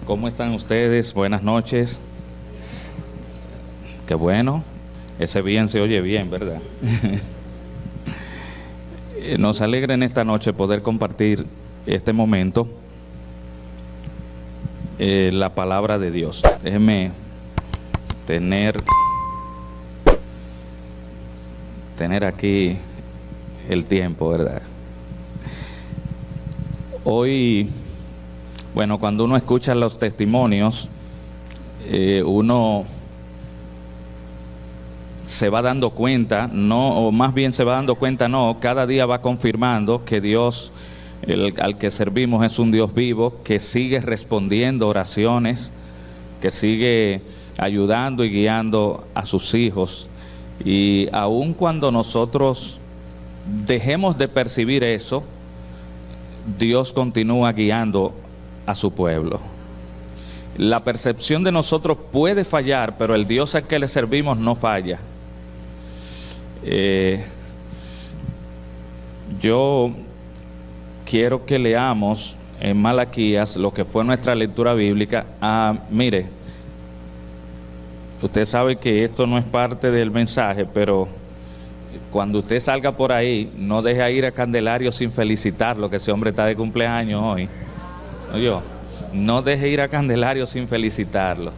¿Cómo están ustedes? Buenas noches. Qué bueno. Ese bien se oye bien, ¿verdad? Nos alegra en esta noche poder compartir este momento la palabra de Dios. Déjenme tener aquí el tiempo, ¿verdad? Hoy, bueno, cuando uno escucha los testimonios, uno se va dando cuenta, cada día va confirmando que Dios, al que servimos, es un Dios vivo, que sigue respondiendo oraciones, que sigue ayudando y guiando a sus hijos. Y aun cuando nosotros dejemos de percibir eso, Dios continúa guiando a su pueblo. La percepción de nosotros puede fallar, pero el Dios al que le servimos no falla. Yo quiero que leamos en Malaquías lo que fue nuestra lectura bíblica. Mire, usted sabe que esto no es parte del mensaje, pero cuando usted salga por ahí, no deje ir a Candelario sin felicitarlo, que ese hombre está de cumpleaños hoy. No deje ir a Candelario sin felicitarlo.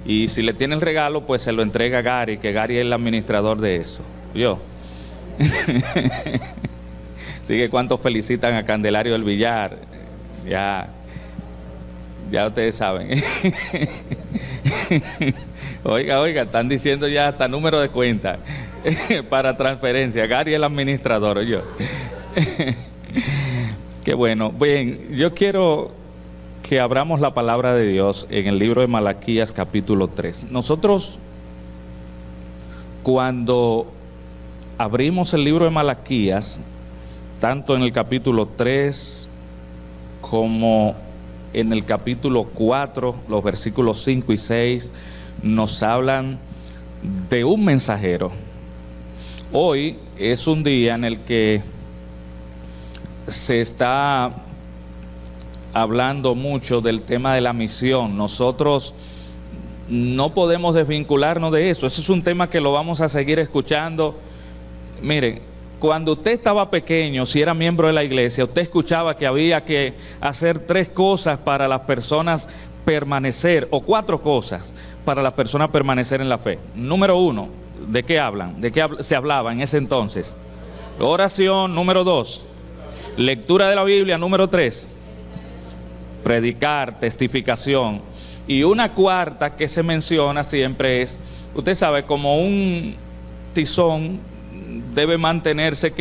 Y si le tiene el regalo, pues se lo entrega a Gary, que Gary es el administrador de eso. Así que cuántos felicitan a Candelario del Villar. Ya ustedes saben. Oiga, están diciendo ya hasta número de cuenta para transferencia. Gary es el administrador, Qué bueno. Bien, yo quiero que abramos la palabra de Dios en el libro de Malaquías capítulo 3. Nosotros, cuando abrimos el libro de Malaquías, tanto en el capítulo 3 como en el capítulo 4, los versículos 5 y 6, nos hablan de un mensajero. Hoy es un día en el que se está hablando mucho del tema de la misión. Nosotros no podemos desvincularnos de eso. Ese es un tema que lo vamos a seguir escuchando. Miren, cuando usted estaba pequeño, si era miembro de la iglesia, usted escuchaba que había que hacer 3 cosas para las personas permanecer, o 4 cosas para las personas permanecer en la fe. Número 1, ¿de qué hablan? ¿De qué se hablaba en ese entonces? Oración. Número 2, lectura de la Biblia. Número 3, predicar, testificación. Y una cuarta que se menciona siempre es, usted sabe, como un tizón debe mantenerse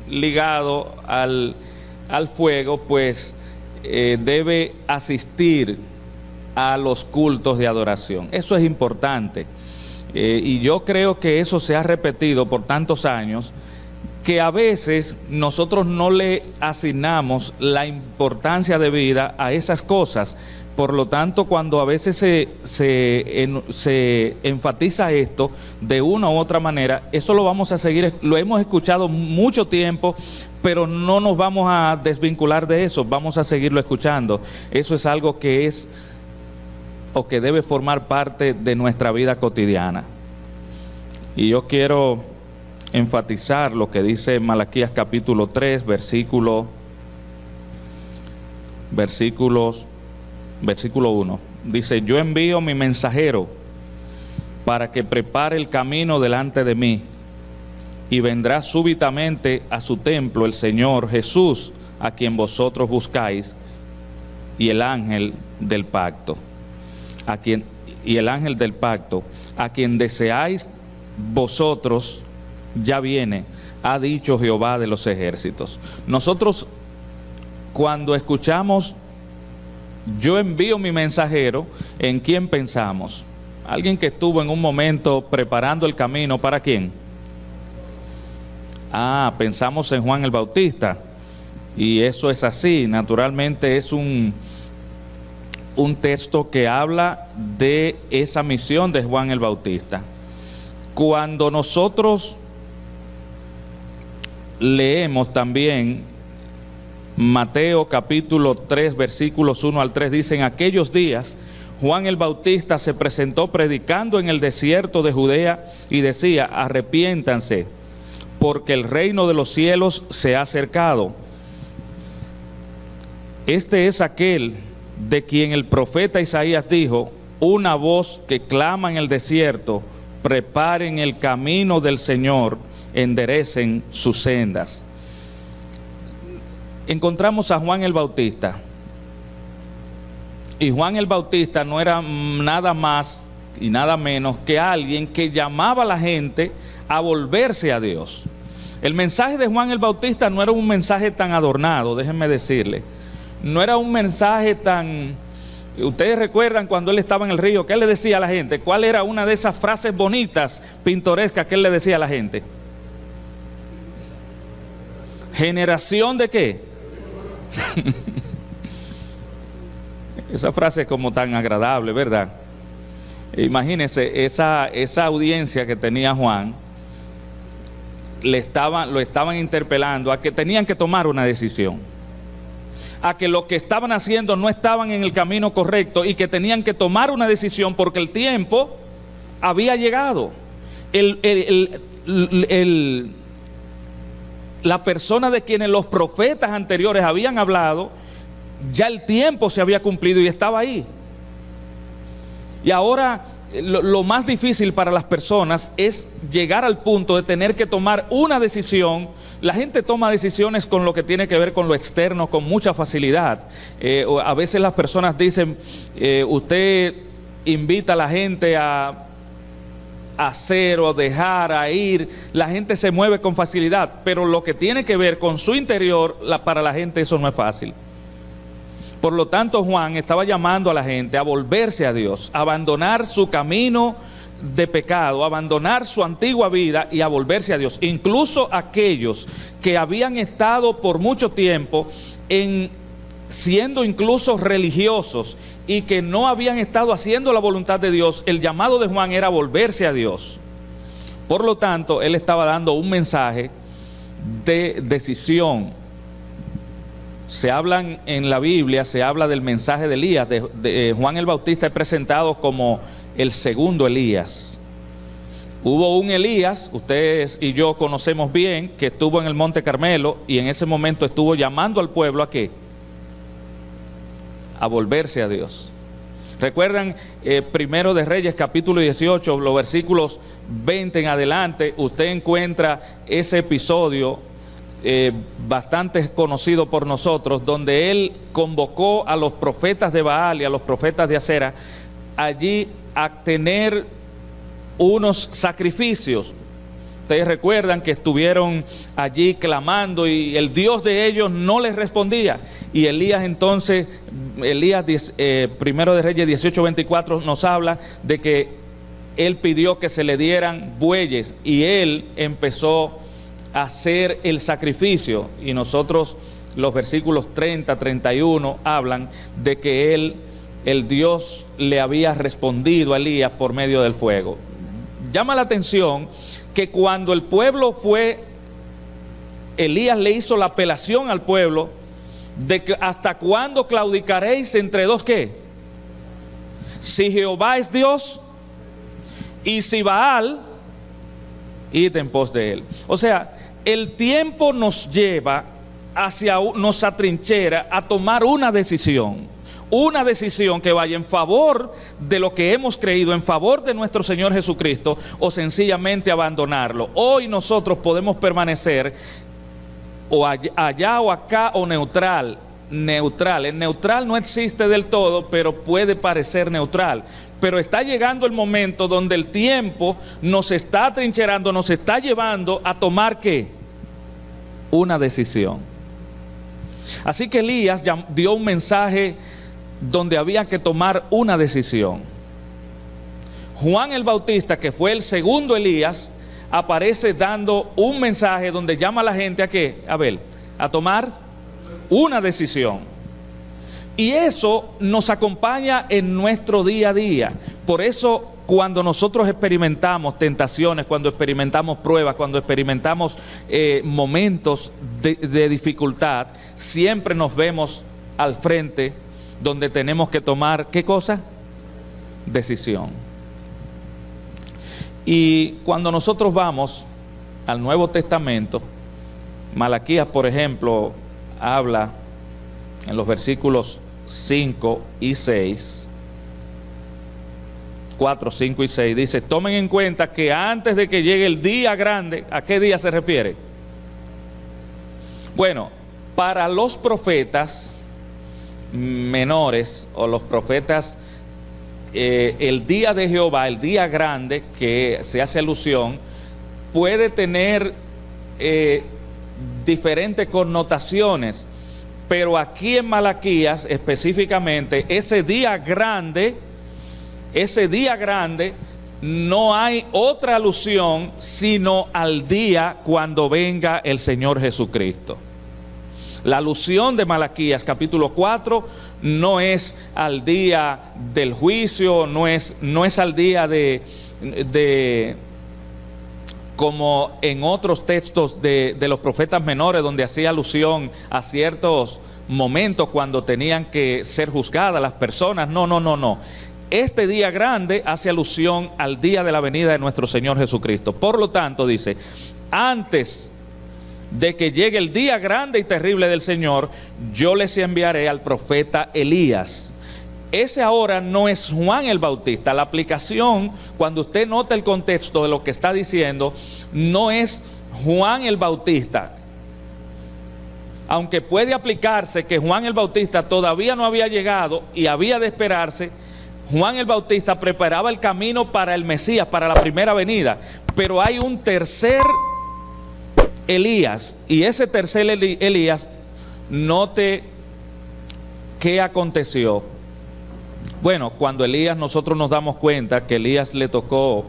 ligado al fuego, pues debe asistir a los cultos de adoración. Eso es importante. Y yo creo que eso se ha repetido por tantos años, que a veces nosotros no le asignamos la importancia debida a esas cosas. Por lo tanto, cuando a veces se enfatiza esto de una u otra manera, eso lo vamos a seguir, lo hemos escuchado mucho tiempo, pero no nos vamos a desvincular de eso, vamos a seguirlo escuchando. Eso es algo que es o que debe formar parte de nuestra vida cotidiana. Y yo quiero enfatizar lo que dice Malaquías capítulo 3, versículo 1. Dice: yo envío mi mensajero para que prepare el camino delante de mí, y vendrá súbitamente a su templo el Señor Jesús, a quien vosotros buscáis, y el ángel del pacto, a quien deseáis vosotros, ya viene, ha dicho Jehová de los ejércitos. Nosotros, cuando escuchamos yo envío mi mensajero, ¿en quién pensamos? Alguien que estuvo en un momento preparando el camino, ¿para quién? Pensamos en Juan el Bautista, y eso es así. Naturalmente es un texto que habla de esa misión de Juan el Bautista. Cuando nosotros leemos también Mateo capítulo 3, versículos 1 al 3, dice: en aquellos días Juan el Bautista se presentó predicando en el desierto de Judea y decía: arrepiéntanse, porque el reino de los cielos se ha acercado. Este es aquel de quien el profeta Isaías dijo: una voz que clama en el desierto, preparen el camino del Señor, enderecen sus sendas. Encontramos a Juan el Bautista, y Juan el Bautista no era nada más y nada menos que alguien que llamaba a la gente a volverse a Dios. El mensaje de Juan el Bautista no era un mensaje tan adornado, déjenme decirle, no era un mensaje tan... Ustedes recuerdan cuando él estaba en el río, ¿qué le decía a la gente? ¿Cuál era una de esas frases bonitas, pintorescas que él le decía a la gente? ¿Generación de qué? Esa frase es como tan agradable, ¿verdad? Imagínense esa audiencia que tenía Juan, lo estaban interpelando a que tenían que tomar una decisión, a que lo que estaban haciendo no estaban en el camino correcto y que tenían que tomar una decisión porque el tiempo había llegado. La persona de quienes los profetas anteriores habían hablado, ya el tiempo se había cumplido y estaba ahí. Y ahora lo más difícil para las personas es llegar al punto de tener que tomar una decisión. La gente toma decisiones con lo que tiene que ver con lo externo con mucha facilidad. A veces las personas dicen, usted invita a la gente a hacer o dejar, a ir, la gente se mueve con facilidad, pero lo que tiene que ver con su interior, para la gente eso no es fácil. Por lo tanto, Juan estaba llamando a la gente a volverse a Dios, a abandonar su camino de pecado, a abandonar su antigua vida y a volverse a Dios. Incluso aquellos que habían estado por mucho tiempo siendo incluso religiosos y que no habían estado haciendo la voluntad de Dios, el llamado de Juan era volverse a Dios. Por lo tanto, él estaba dando un mensaje de decisión. Se hablan en la Biblia, se habla del mensaje de Elías. Juan el Bautista es presentado como el segundo Elías. Hubo un Elías, ustedes y yo conocemos bien, que estuvo en el Monte Carmelo y en ese momento estuvo llamando al pueblo ¿a qué? A volverse a Dios. Recuerdan Primero de Reyes capítulo 18, los versículos 20 en adelante, usted encuentra ese episodio bastante conocido por nosotros, donde él convocó a los profetas de Baal y a los profetas de Acera allí a tener unos sacrificios. Ustedes recuerdan que estuvieron allí clamando y el Dios de ellos no les respondía. Y Elías entonces, Primero de Reyes 18:24 nos habla de que él pidió que se le dieran bueyes y él empezó a hacer el sacrificio. Y nosotros, los versículos 30, 31 hablan de que el Dios le había respondido a Elías por medio del fuego. Llama la atención que cuando el pueblo Elías le hizo la apelación al pueblo de que hasta cuándo claudicaréis entre dos ¿qué? Si Jehová es Dios y si Baal, id en pos de él. O sea, el tiempo nos lleva nos atrinchera a tomar una decisión que vaya en favor de lo que hemos creído, en favor de nuestro Señor Jesucristo, o sencillamente abandonarlo. Hoy nosotros podemos permanecer o allá o acá o neutral. El neutral no existe del todo, pero puede parecer neutral. Pero está llegando el momento donde el tiempo nos está atrincherando, nos está llevando a tomar ¿qué? Una decisión. Así que Elías dio un mensaje donde había que tomar una decisión. Juan el Bautista, que fue el segundo Elías, aparece dando un mensaje donde llama a la gente a ¿qué? A tomar una decisión. Y eso nos acompaña en nuestro día a día. Por eso cuando nosotros experimentamos tentaciones, cuando experimentamos pruebas, cuando experimentamos momentos de dificultad, siempre nos vemos al frente donde tenemos que tomar, ¿qué cosa? Decisión. Y cuando nosotros vamos al Nuevo Testamento, Malaquías, por ejemplo, habla en los versículos 5 y 6, 4, 5 y 6, dice: tomen en cuenta que antes de que llegue el día grande, ¿a qué día se refiere? Bueno, para los profetas menores o los profetas, el día de Jehová, el día grande que se hace alusión, puede tener diferentes connotaciones, pero aquí en Malaquías específicamente, ese día grande, no hay otra alusión sino al día cuando venga el Señor Jesucristo. La alusión de Malaquías capítulo 4 no es al día del juicio, no es al día de como en otros textos de los profetas menores, donde hacía alusión a ciertos momentos cuando tenían que ser juzgadas las personas. No. Este día grande hace alusión al día de la venida de nuestro Señor Jesucristo. Por lo tanto, dice: antes de que llegue el día grande y terrible del Señor, yo les enviaré al profeta Elías. Ese ahora no es Juan el Bautista. La aplicación, cuando usted nota el contexto de lo que está diciendo, no es Juan el Bautista. Aunque puede aplicarse que Juan el Bautista todavía no había llegado y había de esperarse, Juan el Bautista preparaba el camino para el Mesías, para la primera venida. Pero hay un tercer Elías, y ese tercer Elías, note qué aconteció. Bueno, cuando Elías, nosotros nos damos cuenta que Elías le tocó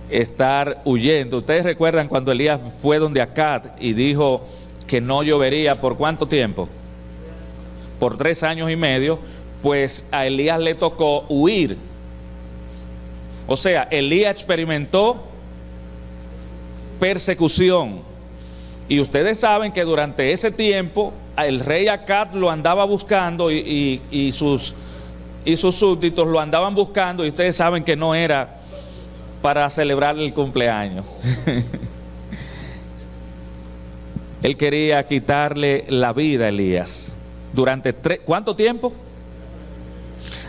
estar huyendo. Ustedes recuerdan cuando Elías fue donde Acab y dijo que no llovería ¿por cuánto tiempo? Por 3 años y medio. Pues a Elías le tocó huir. O sea, Elías experimentó persecución. Y ustedes saben que durante ese tiempo el rey Acab lo andaba buscando y sus súbditos lo andaban buscando, y ustedes saben que no era para celebrar el cumpleaños. Él quería quitarle la vida a Elías durante ¿cuánto tiempo?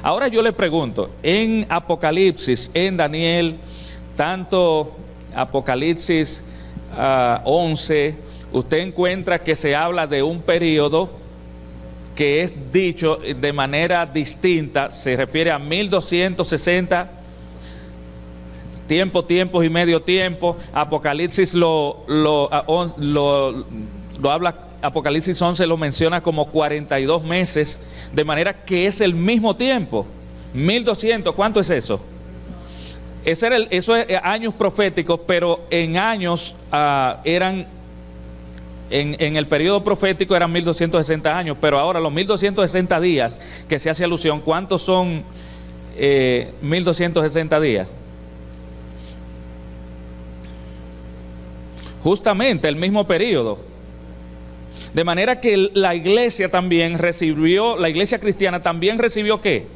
Ahora yo le pregunto, en Apocalipsis, en Daniel, tanto Apocalipsis 11, usted encuentra que se habla de un periodo que es dicho de manera distinta, se refiere a 1260, tiempos y medio tiempo. Apocalipsis lo habla, Apocalipsis 11 lo menciona como 42 meses, de manera que es el mismo tiempo. 1200, ¿cuánto es eso? Eso es años proféticos, pero en años eran, en el periodo profético eran 1260 años, pero ahora los 1260 días que se hace alusión, ¿cuántos son 1260 días? Justamente el mismo periodo. De manera que la iglesia también recibió, la iglesia cristiana también recibió ¿qué?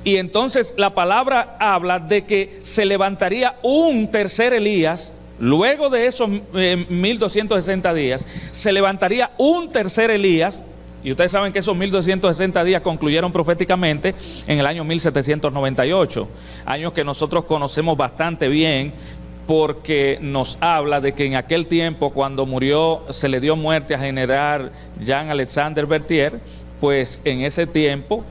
Y entonces la palabra habla de que se levantaría un tercer Elías. Luego de esos 1260 días, se levantaría un tercer Elías. Y ustedes saben que esos 1260 días concluyeron proféticamente en el año 1798. Años que nosotros conocemos bastante bien, porque nos habla de que en aquel tiempo, cuando murió, se le dio muerte a general Jean Alexander Berthier, pues en ese tiempo,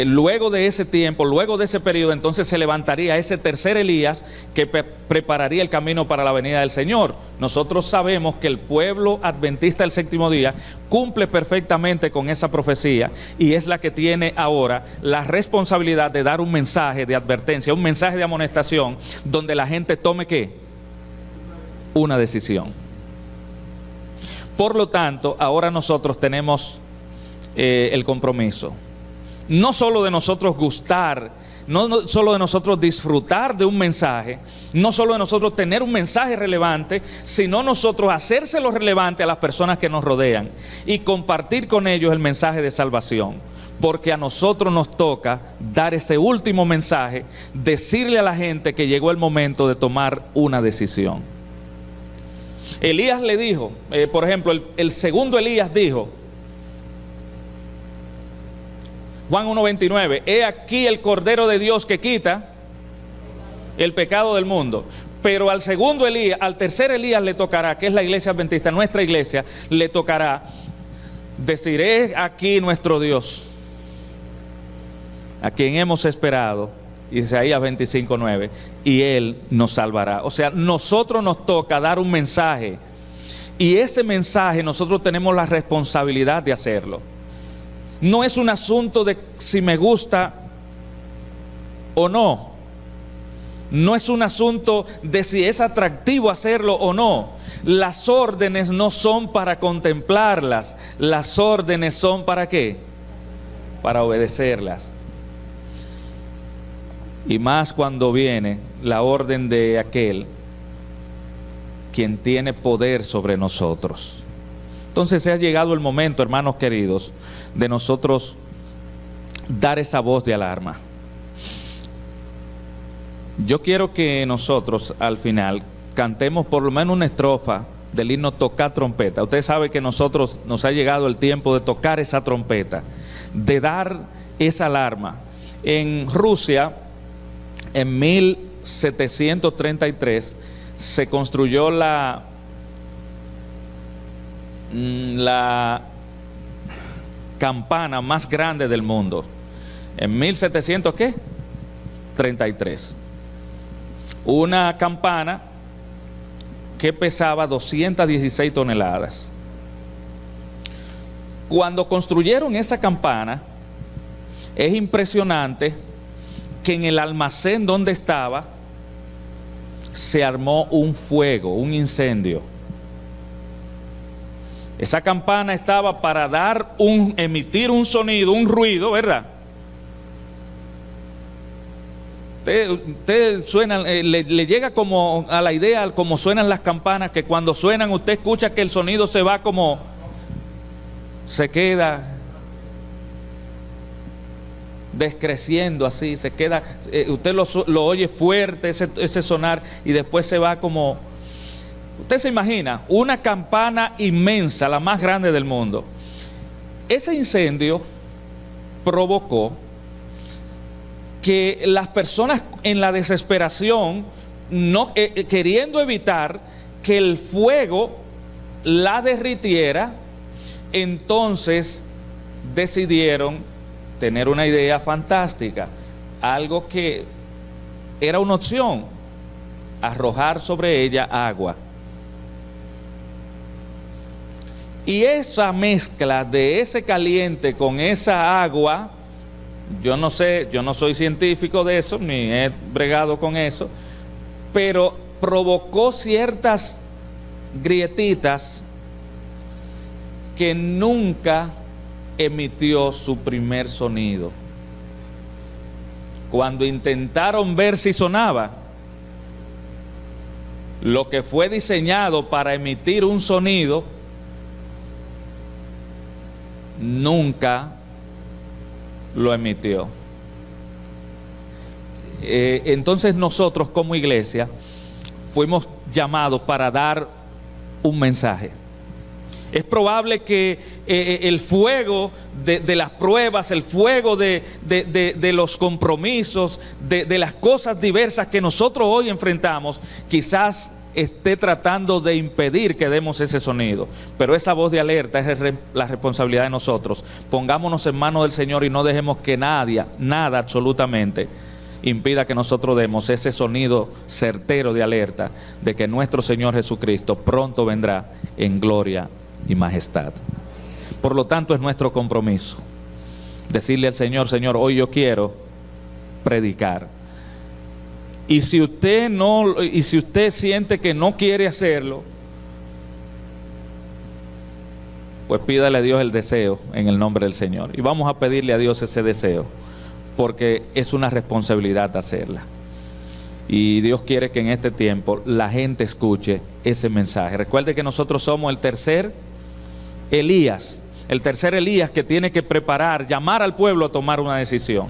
luego de ese periodo, entonces se levantaría ese tercer Elías que prepararía el camino para la venida del Señor. Nosotros sabemos que el pueblo adventista del séptimo día cumple perfectamente con esa profecía, y es la que tiene ahora la responsabilidad de dar un mensaje de advertencia, un mensaje de amonestación, donde la gente tome ¿qué? Una decisión. Por lo tanto, ahora nosotros tenemos el compromiso no solo de nosotros gustar, no solo de nosotros disfrutar de un mensaje, no solo de nosotros tener un mensaje relevante, sino nosotros hacérselo relevante a las personas que nos rodean y compartir con ellos el mensaje de salvación. Porque a nosotros nos toca dar ese último mensaje, decirle a la gente que llegó el momento de tomar una decisión. Elías le dijo, por ejemplo, el segundo Elías dijo, Juan 1:29, he aquí el Cordero de Dios que quita el pecado del mundo. Pero al segundo Elías, al tercer Elías le tocará, que es la iglesia adventista, nuestra iglesia, le tocará decir, he aquí nuestro Dios, a quien hemos esperado, Isaías 25:9, y Él nos salvará. O sea, nosotros nos toca dar un mensaje, y ese mensaje nosotros tenemos la responsabilidad de hacerlo. No es un asunto de si me gusta o no. No es un asunto de si es atractivo hacerlo o no. Las órdenes no son para contemplarlas. Las órdenes son ¿para qué? Para obedecerlas. Y más cuando viene la orden de aquel quien tiene poder sobre nosotros. Entonces ha llegado el momento, hermanos queridos, de nosotros dar esa voz de alarma. Yo quiero que nosotros al final cantemos por lo menos una estrofa del himno Tocar Trompeta. Usted sabe que nosotros nos ha llegado el tiempo de tocar esa trompeta, de dar esa alarma. En Rusia, en 1733, se construyó la campana más grande del mundo. En 1733. Una campana que pesaba 216 toneladas. Cuando construyeron esa campana, es impresionante que en el almacén donde estaba se armó un fuego, un incendio. Esa campana estaba para emitir un sonido, un ruido, ¿verdad? Usted suena, le llega como a la idea como suenan las campanas, que cuando suenan usted escucha que el sonido se va como, se queda descreciendo así, se queda, usted lo oye fuerte ese sonar y después se va como, usted se imagina, una campana inmensa, la más grande del mundo. Ese incendio provocó que las personas en la desesperación, queriendo evitar que el fuego la derritiera, entonces decidieron tener una idea fantástica, algo que era una opción, arrojar sobre ella agua. Y esa mezcla de ese caliente con esa agua, yo no sé, yo no soy científico de eso, ni he bregado con eso, pero provocó ciertas grietitas que nunca emitió su primer sonido. Cuando intentaron ver si sonaba, lo que fue diseñado para emitir un sonido nunca lo emitió. Entonces nosotros como iglesia fuimos llamados para dar un mensaje. Es probable que el fuego de las pruebas, el fuego de los compromisos, de las cosas diversas que nosotros hoy enfrentamos, quizás esté tratando de impedir que demos ese sonido, pero esa voz de alerta es la responsabilidad de nosotros. Pongámonos en manos del Señor y no dejemos que nada absolutamente impida que nosotros demos ese sonido certero de alerta de que nuestro Señor Jesucristo pronto vendrá en gloria y majestad. Por lo tanto, es nuestro compromiso decirle al Señor: Señor, hoy yo quiero predicar. Y si usted siente que no quiere hacerlo, pues pídale a Dios el deseo en el nombre del Señor. Y vamos a pedirle a Dios ese deseo, porque es una responsabilidad hacerla. Y Dios quiere que en este tiempo la gente escuche ese mensaje. Recuerde que nosotros somos el tercer Elías que tiene que preparar, llamar al pueblo a tomar una decisión.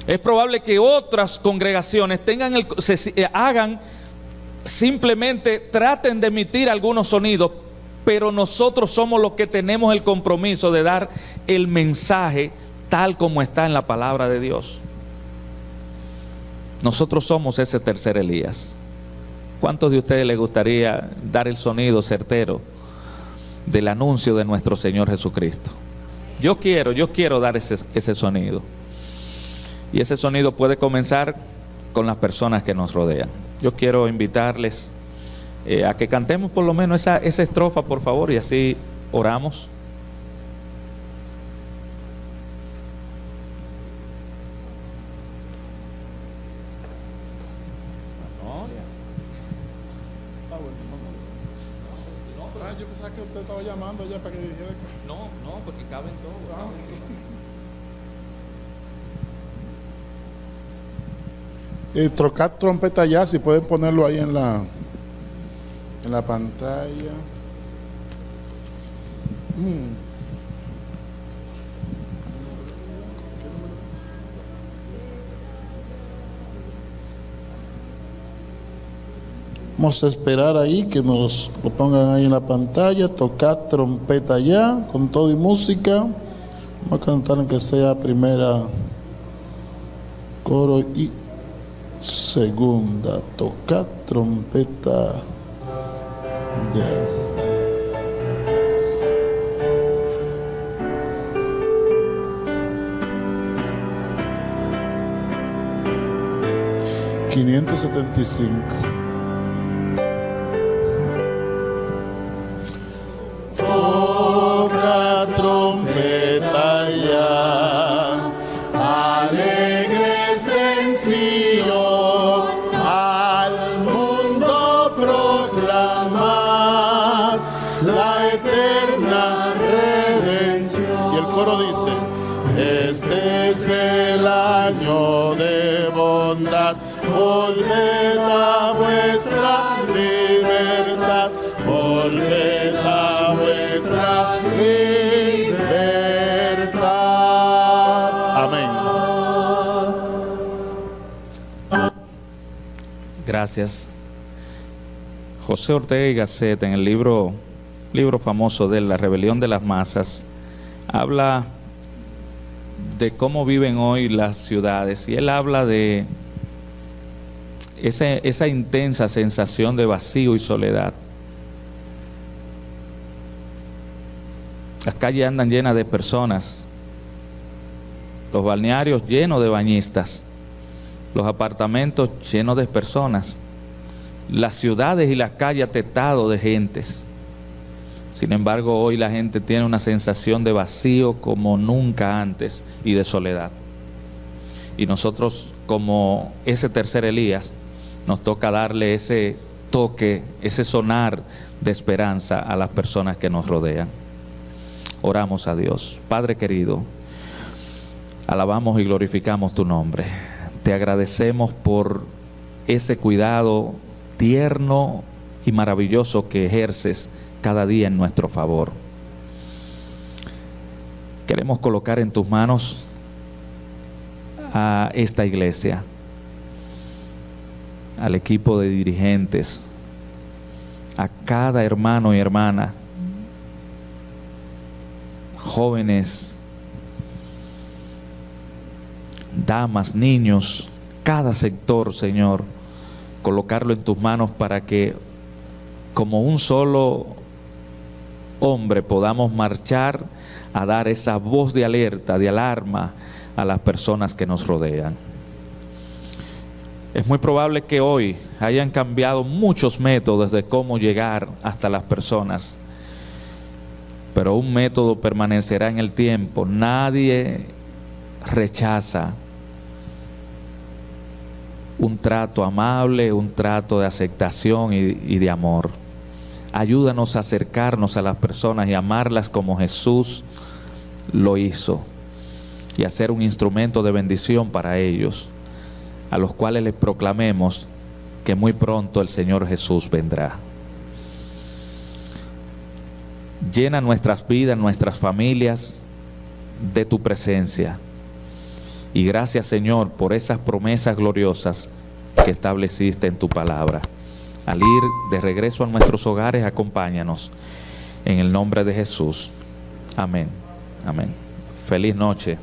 Es probable que otras congregaciones simplemente traten de emitir algunos sonidos, pero nosotros somos los que tenemos el compromiso de dar el mensaje tal como está en la palabra de Dios. Nosotros somos ese tercer Elías. ¿Cuántos de ustedes les gustaría dar el sonido certero del anuncio de nuestro Señor Jesucristo? Yo quiero dar ese sonido. Y ese sonido puede comenzar con las personas que nos rodean. Yo quiero invitarles a que cantemos por lo menos esa estrofa, por favor, y así oramos. Yo pensaba que usted estaba llamando ya para que dirigiera. No, porque caben todos. Trocar trompeta ya, si pueden ponerlo ahí en la pantalla. Vamos a esperar ahí que nos lo pongan ahí en la pantalla. Tocar trompeta ya, con todo y música. Vamos a cantar aunque sea primera coro y segunda. Tocar trompeta ya. $575. Toca trompeta ya, alegre sencillo, al mundo proclamad la eterna redención. Y el coro dice: este es el año de bondad, volved a vuestra libertad, volved a vuestra libertad. Amén. Gracias. José Ortega y Gasset, en el libro famoso de La rebelión de las masas, habla de cómo viven hoy las ciudades, y él habla de esa intensa sensación de vacío y soledad. Las calles andan llenas de personas, los balnearios llenos de bañistas, los apartamentos llenos de personas, las ciudades y las calles atestados de gentes. Sin embargo, hoy la gente tiene una sensación de vacío como nunca antes y de soledad. Y nosotros, como ese tercer Elías, nos toca darle ese toque, ese sonar de esperanza a las personas que nos rodean. Oramos a Dios. Padre querido, alabamos y glorificamos tu nombre. Te agradecemos por ese cuidado tierno y maravilloso que ejerces cada día en nuestro favor. Queremos colocar en tus manos a esta iglesia, al equipo de dirigentes, a cada hermano y hermana, jóvenes, damas, niños, cada sector, Señor, colocarlo en tus manos para que como un solo hombre podamos marchar a dar esa voz de alerta, de alarma a las personas que nos rodean. Es muy probable que hoy hayan cambiado muchos métodos de cómo llegar hasta las personas, pero un método permanecerá en el tiempo. Nadie rechaza un trato amable, un trato de aceptación y de amor. Ayúdanos a acercarnos a las personas y amarlas como Jesús lo hizo, y a ser un instrumento de bendición para ellos, a los cuales les proclamemos que muy pronto el Señor Jesús vendrá. Llena nuestras vidas, nuestras familias de tu presencia. Y gracias, Señor, por esas promesas gloriosas que estableciste en tu palabra. Al ir de regreso a nuestros hogares, acompáñanos. En el nombre de Jesús. Amén. Amén. Feliz noche.